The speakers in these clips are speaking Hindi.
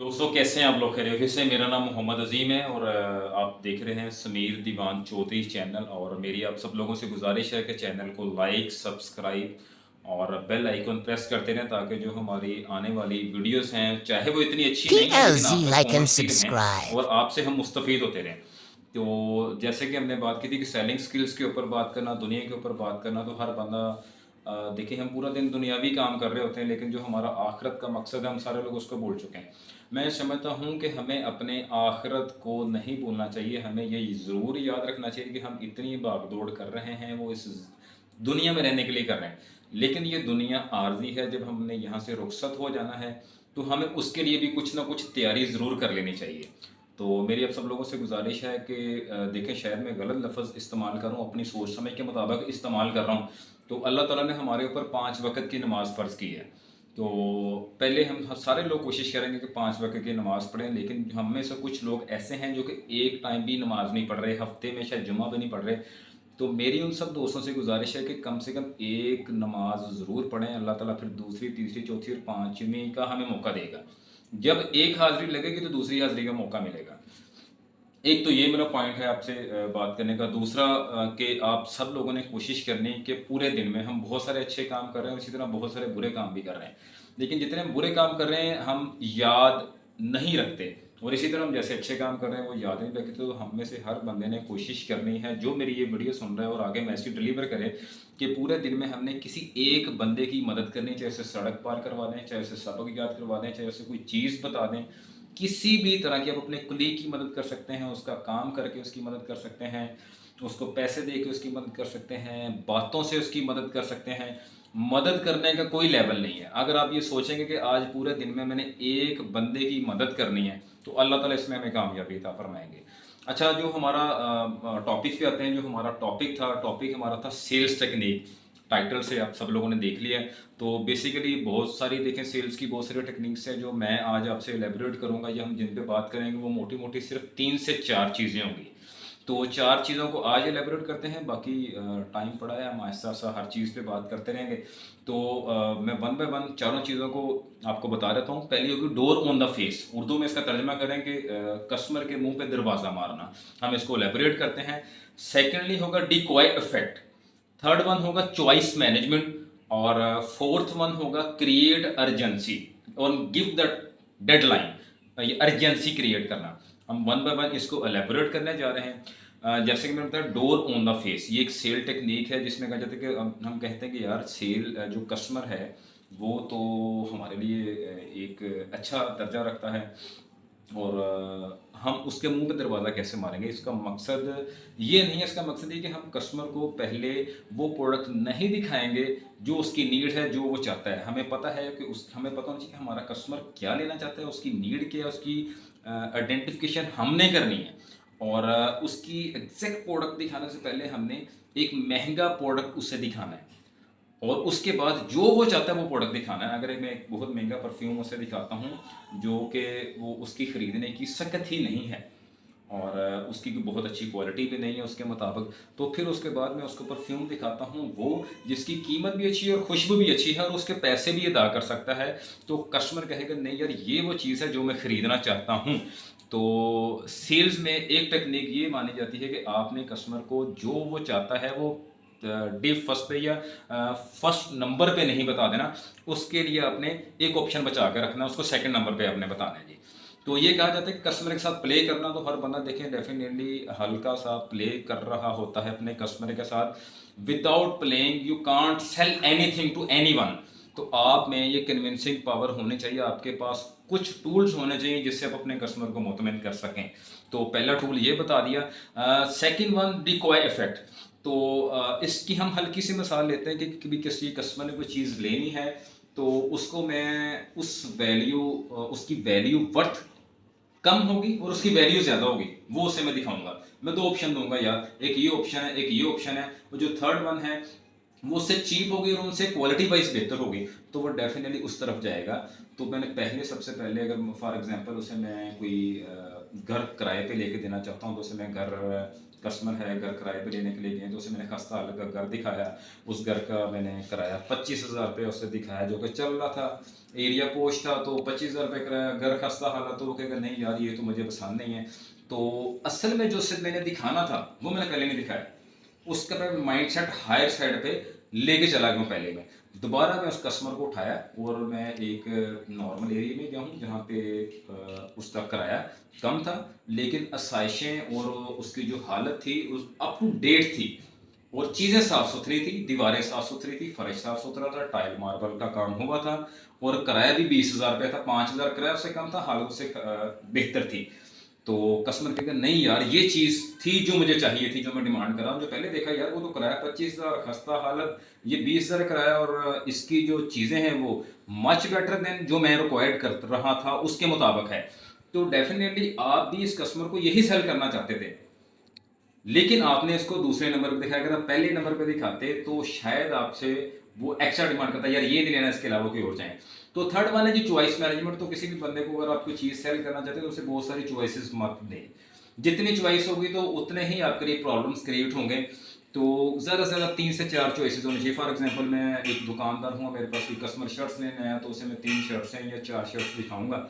दोस्तों कैसे हैं आप लोग? खैरियत से? मेरा नाम मोहम्मद अज़ीम है और आप देख रहे हैं समीर दीवान चौधरी चैनल। और मेरी आप सब लोगों से गुजारिश है कि चैनल को लाइक, सब्सक्राइब और बेल आइकन प्रेस करते रहें ताकि जो हमारी आने वाली वीडियोस हैं, चाहे वो इतनी अच्छी नहीं है लेकिन आप TLZ तक like and पहुंचती रहें subscribe. और आपसे हम मुस्तफ़ीद होते रहें। तो जैसे कि हमने बात की थी कि सेलिंग स्किल्स के ऊपर बात करना, दुनिया के ऊपर बात करना, तो हर बंदा देखिए हम पूरा दिन दुनियावी काम कर रहे होते हैं लेकिन जो हमारा आखिरत का मकसद है हम सारे लोग उसको भूल चुके हैं। मैं समझता हूँ कि हमें अपने आखिरत को नहीं भूलना चाहिए। हमें ये ज़रूर याद रखना चाहिए कि हम इतनी भाग-दौड़ कर रहे हैं वो इस दुनिया में रहने के लिए कर रहे हैं। लेकिन ये दुनिया आर्ज़ी है, जब हमने यहाँ से रुखसत हो जाना है तो हमें उसके लिए भी कुछ ना कुछ तैयारी ज़रूर कर लेनी चाहिए। तो मेरी आप सब लोगों से गुजारिश है कि देखें शायद मैं गलत लफ्ज़ इस्तेमाल कर रहा हूँ, अपनी सोच समझ के मुताबिक इस्तेमाल कर रहा हूँ। तो अल्लाह ताला ने हमारे ऊपर 5 वक़्त की नमाज़ फ़र्ज़ की है। तो पहले हम सारे लोग कोशिश करेंगे कि 5 वक़्त की नमाज़ पढ़ें, लेकिन हम में से कुछ लोग ऐसे हैं जो कि एक टाइम भी नमाज़ नहीं पढ़ रहे, हफ़्ते में शायद जुम्मा भी नहीं पढ़ रहे। तो मेरी उन सब दोस्तों से गुज़ारिश है कि कम से कम एक नमाज़ ज़रूर पढ़ें। अल्लाह ताला फिर दूसरी, तीसरी, चौथी और पाँचवीं का हमें मौका देगा। जब एक हाज़िरी लगेगी तो दूसरी हाज़िरी का मौका मिलेगा। एक तो ये मेरा पॉइंट है आपसे बात करने का। दूसरा कि आप सब लोगों ने कोशिश करनी कि पूरे दिन में हम बहुत सारे अच्छे काम कर रहे हैं, इसी तरह बहुत सारे बुरे काम भी कर रहे हैं। लेकिन जितने हम बुरे काम कर रहे हैं हम याद नहीं रखते, और इसी तरह हम जैसे अच्छे काम कर रहे हैं वो याद नहीं रखते। तो हम में से हर बंदे ने कोशिश करनी है, जो मेरी ये वीडियो सुन रहा है और आगे मैसेज डिलीवर करे, कि पूरे दिन में हमने किसी एक बंदे की मदद करनी, चाहे उसे सड़क पार करवा दें, चाहे उसे सबक याद करवा दें, चाहे उसे कोई चीज़ बता दें, किसी भी तरह की। आप अपने कुलीग की मदद कर सकते हैं, उसका काम करके उसकी मदद कर सकते हैं, उसको पैसे दे के उसकी मदद कर सकते हैं, बातों से उसकी मदद कर सकते हैं। मदद करने का कोई लेवल नहीं है। अगर आप ये सोचेंगे कि आज पूरे दिन में मैंने एक बंदे की मदद करनी है तो अल्लाह ताला इसमें हमें कामयाबी अता फरमाएंगे। अच्छा, जो हमारा टॉपिक पे आते हैं। जो हमारा टॉपिक हमारा था सेल्स टेक्निक। टाइटल से आप सब लोगों ने देख लिया है। तो बेसिकली बहुत सारी देखें सेल्स की बहुत सारी टेक्निक्स हैं जो मैं आज आपसे एलेबोरेट करूंगा, या हम जिन पे बात करेंगे वो मोटी मोटी सिर्फ 3 से 4 चीज़ें होंगी। तो 4 चीज़ों को आज एलेबोरेट करते हैं, बाकी टाइम पड़ा है, हम आहिस्ता आहिस्ता हर चीज़ पे बात करते रहेंगे। तो मैं वन बाय वन चारों चीज़ों को आपको बता देता हूँ। पहली होगी door on the face. Urdu में इसका तर्जमा करेंगे कस्टमर के मुंह पे दरवाज़ा मारना। हम इसको एलेबोरेट करते हैं। सेकेंडली होगा डिकॉय इफेक्ट। थर्ड वन होगा चॉइस मैनेजमेंट। और फोर्थ वन होगा क्रिएट अर्जेंसी और गिव द डेडलाइन। ये अर्जेंसी क्रिएट करना। हम वन बाय वन इसको एलेबोरेट करने जा रहे हैं। जैसे कि मैंने बताया डोर ऑन द फेस, ये एक सेल टेक्निक है जिसमें कहा जाता है कि हम कहते हैं कि यार सेल जो कस्टमर है वो तो हमारे लिए एक अच्छा दर्जा रखता है, और हम उसके मुंह पे दरवाज़ा कैसे मारेंगे। इसका मकसद ये नहीं है। इसका मकसद ये कि हम कस्टमर को पहले वो प्रोडक्ट नहीं दिखाएंगे जो उसकी नीड है, जो वो चाहता है। हमें पता है कि हमें पता होना चाहिए कि हमारा कस्टमर क्या लेना चाहता है, उसकी नीड क्या है, उसकी आइडेंटिफिकेशन हमने करनी है। और उसकी एग्जैक्ट प्रोडक्ट दिखाने से पहले हमने एक महंगा प्रोडक्ट उसे दिखाना है, और उसके बाद जो वो चाहता है वो प्रोडक्ट दिखाना है। अगर मैं एक बहुत महंगा परफ्यूम उसे दिखाता हूँ जो कि वो उसकी ख़रीदने की सकत ही नहीं है, और उसकी कोई बहुत अच्छी क्वालिटी भी नहीं है उसके मुताबिक, तो फिर उसके बाद मैं उसको परफ्यूम दिखाता हूँ वो जिसकी कीमत भी अच्छी है और खुशबू भी अच्छी है और उसके पैसे भी अदा कर सकता है, तो कस्टमर कहेगा नहीं यार ये वो चीज़ है जो मैं ख़रीदना चाहता हूँ। तो सेल्स में एक टेक्निक ये मानी जाती है कि आपने कस्टमर को जो वो चाहता है वो डे फर्स्ट पे या फर्स्ट नंबर पे नहीं बता देना। उसके लिए आपने एक ऑप्शन बचा के रखना, उसको सेकंड नंबर पे आपने बताना है जी। तो ये कहा जाता है कि कस्टमर के साथ प्ले करना, तो हर बंदा देखें डेफिनेटली हल्का सा प्ले कर रहा होता है अपने कस्टमर के साथ। Without playing you can't sell anything to anyone. तो आप में ये कन्विंसिंग पावर होनी चाहिए, आपके पास कुछ टूल्स होने चाहिए जिससे आप अपने कस्टमर को मुतमिन कर सकें। तो पहला टूल ये बता दिया। Second one decoy effect. तो इसकी हम हल्की सी मिसाल लेते हैं कि कभी किसी कस्टमर ने कोई चीज़ लेनी है तो उसको मैं उसकी वैल्यू वर्थ कम होगी और उसकी वैल्यू ज़्यादा होगी वो उसे मैं दिखाऊंगा। मैं 2 ऑप्शन दूंगा यार, एक ये ऑप्शन है एक ये ऑप्शन है, और जो थर्ड वन है वो उससे चीप होगी और उनसे क्वालिटी वाइज बेहतर होगी, तो वो डेफिनेटली उस तरफ जाएगा। तो मैंने सबसे पहले अगर फॉर एग्जांपल उसे मैं कोई घर किराए पे लेके देना चाहता हूँ तो उसे मैं घर कस्टमर है, घर किराए पे लेने के लिए गए तो उसे मैंने खस्ता हालत का घर दिखाया। उस घर का मैंने किराया 25,000 रुपये उससे दिखाया, जो कि चल रहा था, एरिया पोश था, तो 25,000 रुपये किराया, घर खस्ता हालत, तो वो कहेगा नहीं यार ये तो मुझे पसंद नहीं है। तो असल में जो सिर्फ मैंने दिखाना था वो मैंने पहले नहीं दिखाया, उसका मैं माइंड सेट हायर साइड पे लेके चला गया पहले में। दोबारा मैं उस कस्टमर को उठाया और मैं एक नॉर्मल एरिया में गया हूँ जहाँ पे उसका किराया कम था, लेकिन आसाइशें और उसकी जो हालत थी उस अप टू डेट थी, और चीज़ें साफ़ सुथरी थी, दीवारें साफ़ सुथरी थी, फर्श साफ़ सुथरा था, टाइल मार्बल का काम हुआ था, और किराया भी 20,000 रुपये था, 5,000 किराया उससे कम था, हालत उससे बेहतर थी। तो कस्टमर कहेगा नहीं यार ये चीज़ थी जो मुझे चाहिए थी, जो मैं डिमांड कर रहा हूँ, जो पहले देखा यार वो तो किराया 25,000, खस्ता हालत, ये 20,000 किराया, और इसकी जो चीज़ें हैं वो मच बेटर देन जो मैं रिक्वायर्ड कर रहा था उसके मुताबिक है। तो डेफिनेटली आप भी इस कस्टमर को यही सेल करना चाहते थे, लेकिन आपने इसको दूसरे नंबर पे दिखाया। अगर आप पहले नंबर पे दिखाते तो शायद आपसे वो एक्स्ट्रा डिमांड करता यार ये नहीं लेना, इसके अलावा कोई और चाहिए। तो थर्ड वन है जी चॉइस मैनेजमेंट। तो किसी भी बंदे को अगर आप कोई चीज़ सेल करना चाहते हैं तो उसे बहुत सारी चॉइसेस मत दें, जितनी चॉइस होगी तो उतने ही आपके लिए प्रॉब्लम्स क्रिएट होंगे। तो ज़्यादा से ज़्यादा 3 से 4 चॉइसेस होनी चाहिए। फॉर एग्जांपल मैं एक दुकानदार हूँ, मेरे पास कोई कस्टमर शर्ट्स लेने आया तो उसे मैं 3 शर्ट्स हैं या 4 शर्ट्स दिखाऊंगा,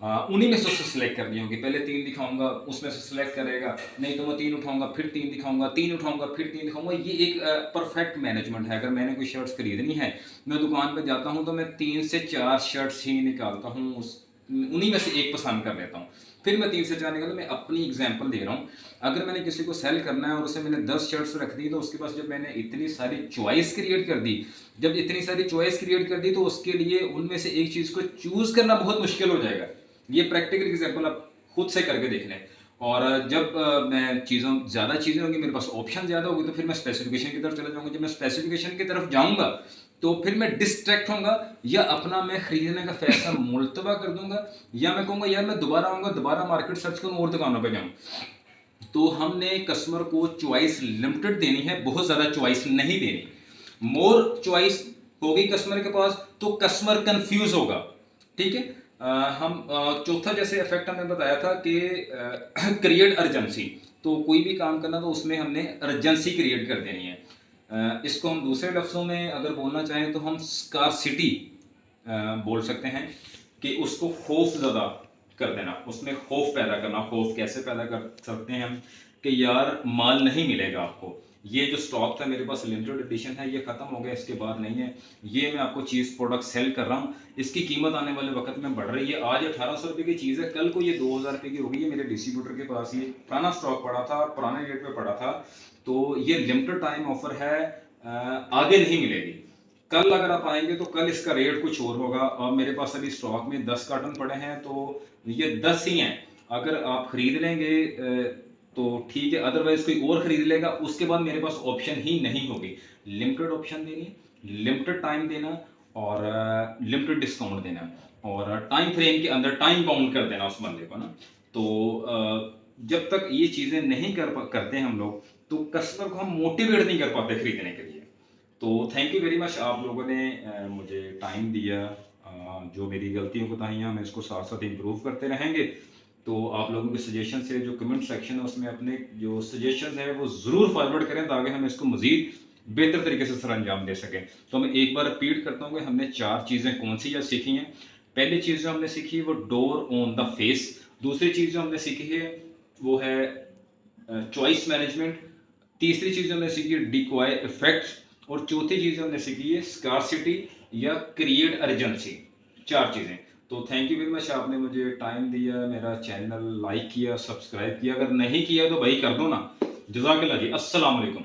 उन्हीं में से उससे सिलेक्ट करनी होगी। पहले 3 दिखाऊंगा, उसमें से सिलेक्ट करेगा, नहीं तो मैं 3 उठाऊंगा फिर 3 दिखाऊंगा, 3 उठाऊंगा फिर 3 दिखाऊंगा। ये एक परफेक्ट मैनेजमेंट है। अगर मैंने कोई शर्ट्स खरीदनी है, मैं दुकान पर जाता हूँ तो मैं 3 से 4 शर्ट्स ही निकालता हूँ, उन्हीं में से एक पसंद कर लेता हूँ, फिर मैं 3 से 4 निकालता। मैं अपनी एग्जाम्पल दे रहा हूँ। अगर मैंने किसी को सेल करना है और उसे मैंने 10 शर्ट्स रख दी, तो उसके पास जब मैंने इतनी सारी चॉइस क्रिएट कर दी, जब इतनी सारी चॉइस क्रिएट कर दी तो उसके लिए उनमें से एक चीज़ को चूज करना बहुत मुश्किल हो जाएगा। ये प्रैक्टिकल एग्जांपल आप खुद से करके देख लें। और जब मैं ज़्यादा चीज़ें होंगी, मेरे पास ऑप्शन ज़्यादा होगी, तो फिर मैं स्पेसिफिकेशन की तरफ चला जाऊंगा। जब मैं स्पेसिफिकेशन की तरफ जाऊंगा तो फिर मैं डिस्ट्रैक्ट होऊंगा, या अपना मैं खरीदने का फैसला मुलतवा कर दूंगा, या मैं कहूँगा यार मैं दोबारा आऊँगा, दोबारा मार्केट सर्च करूँ और दुकानों पर जाऊँ। तो हमने कस्टमर को चॉइस लिमिटेड देनी है, बहुत ज़्यादा चॉइस नहीं देनी। मोर चॉइस होगी कस्टमर के पास तो कस्टमर कंफ्यूज होगा। ठीक है। चौथा जैसे इफेक्ट हमने बताया था कि क्रिएट अर्जेंसी। तो कोई भी काम करना तो उसमें हमने अर्जेंसी क्रिएट कर देनी है। इसको हम दूसरे लफ्ज़ों में अगर बोलना चाहें तो हम स्कार्सिटी बोल सकते हैं, कि उसको खौफ ज़्यादा कर देना, उसमें खौफ पैदा करना। खौफ कैसे पैदा कर सकते हैं हम, कि यार माल नहीं मिलेगा आपको, ये जो स्टॉक था मेरे पास लिमिटेड एडिशन है, ये ख़त्म हो गया, इसके बाद नहीं है, ये मैं आपको चीज़ प्रोडक्ट सेल कर रहा हूँ, इसकी कीमत आने वाले वक्त में बढ़ रही है, आज 1800 रुपये की चीज़ है, कल को ये 2000 रुपये की होगी। ये मेरे डिस्ट्रीब्यूटर के पास ये पुराना स्टॉक पड़ा था, पुराने रेट पे पड़ा था, तो ये लिमिटेड टाइम ऑफर है, आगे नहीं मिलेगी। कल अगर आप आएंगे तो कल इसका रेट कुछ और होगा। और मेरे पास अभी स्टॉक में 10 कार्टन पड़े हैं, तो ये 10 ही हैं। अगर आप खरीद लेंगे तो ठीक है, अदरवाइज कोई और खरीद लेगा, उसके बाद मेरे पास ऑप्शन ही नहीं होगी। लिमिटेड ऑप्शन देनी, लिमिटेड टाइम देना, और लिमिटेड डिस्काउंट देना, और टाइम फ्रेम के अंदर टाइम बाउंड कर देना उस बंदे को ना। तो जब तक ये चीज़ें नहीं करते हम लोग, तो कस्टमर को हम मोटिवेट नहीं कर पाते खरीदने के लिए। तो थैंक यू वेरी मच, आप लोगों ने मुझे टाइम दिया। जो मेरी गलतियों कोताहियाँ मैं इसको साथ साथ इम्प्रूव करते रहेंगे। तो आप लोगों के सजेशन से जो कमेंट सेक्शन है उसमें अपने जो सजेशन है वो ज़रूर फॉरवर्ड करें, ताकि हम इसको मज़ीद बेहतर तरीके से सर अंजाम दे सकें। तो मैं एक बार रिपीट करता हूँ कि हमने 4 चीज़ें कौन सी या सीखी हैं। पहली चीज़ जो हमने सीखी है वो डोर ऑन द फेस। दूसरी चीज़ जो हमने सीखी है वो है चॉइस मैनेजमेंट। तीसरी चीज़ हमने सीखी है डिकॉय इफेक्ट, और चौथी चीज़ हमने सीखी है स्कार्सिटी या क्रिएट अर्जेंसी। 4 चीज़ें। तो थैंक यू वेरी मच, आपने मुझे टाइम दिया, मेरा चैनल लाइक किया, सब्सक्राइब किया। अगर नहीं किया तो भाई कर दो ना। जज़ाकल्लाह जी, अस्सलाम वालेकुम।